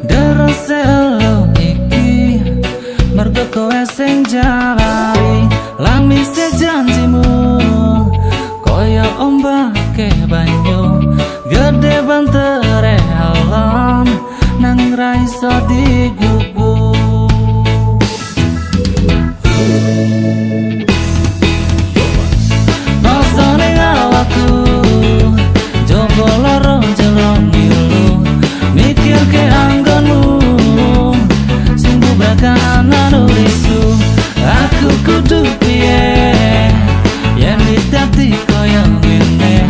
derase elo iki mergo kowe sing jalari lamise janjimu koyo ombake banyu gede bantere alon nang ra iso digugu. Rasane awakku jogo loro jelong ngilu mikir ke anggonmu sing bubrakan nulisku aku kudu piye yen wis dadi koyo ngene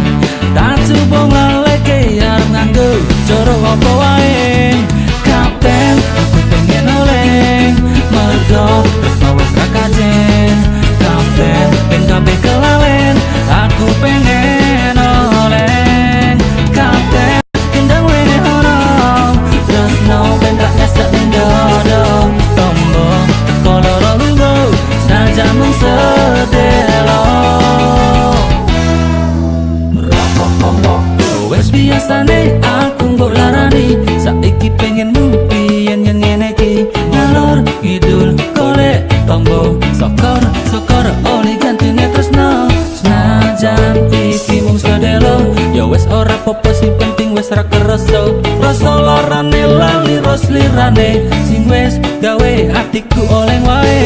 tak coba ngaleke arep nganggo cara apa wae kapten aku pengen oleh mergo tresno wis ra kajen kapten ben kabeh kelalen aku pengen oleh kapten kendang wene ono tresno ben ra nyesek ndodo tombo teko loro lungo senajan mung sedelo wes biasane aku mbok larani saiki pengen mumpian yang ngene iki ngalor ngidul golek tombo sokor oleh gantine tresno senajan iki mung sedelo ya wes ora apa-apa sing penting wes ra kerasa rasa larane lali ros lirane sing wes gawe atiku oleh wae.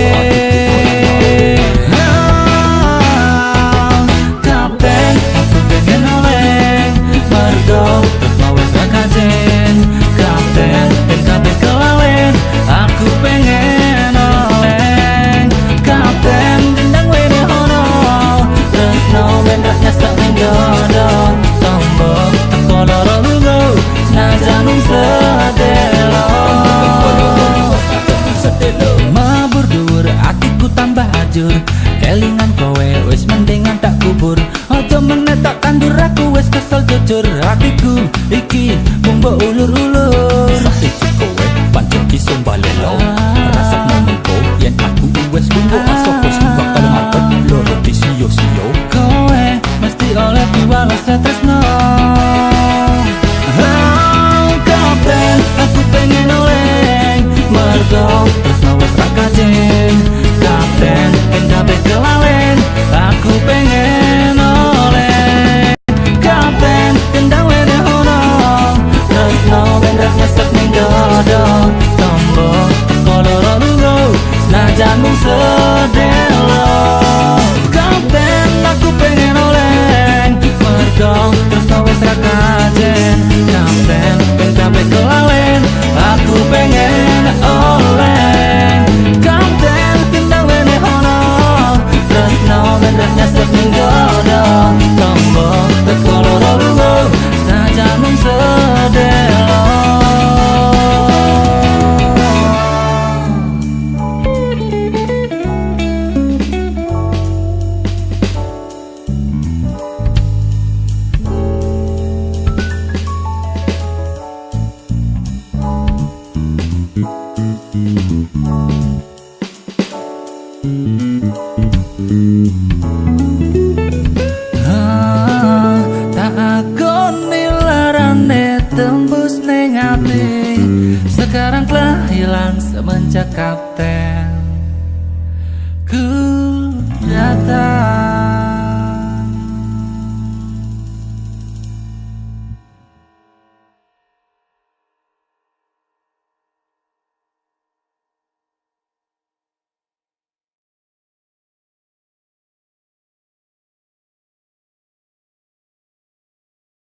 Mabur dhuwur atiku tambah ajur kelingan kowe wis mendingan tak kubur aja meneh tak tandur aku wis kesel jujur atiku iki mung mbok ulur-ulur saiki kowe pancen iso balelo rasane mengko yen aku wis kumpul asoko sing bakal ngarep loro disio-sio kowe mesti oleh piwales tresno. Kapten aku pengen oleh mergo tresno wis ra kajen kapten ben kabeh kelalen aku pengen oleh kapten kendang wene ono tresno ben ra nyesek ning dodo tombo teko loro lungo senajan mung sedelo kapten aku pengen oleh mergo tresno wis ra kajen kapten ben kabeh kelalen aku pengen oleh kapten kendang wene ono tresno ben ra nyesek ning dodo tombo teko loro lungo senajan mung sedelo. Tak agoni larane tembus ning ati sekarang telah hilang semenjak kapten ku datang.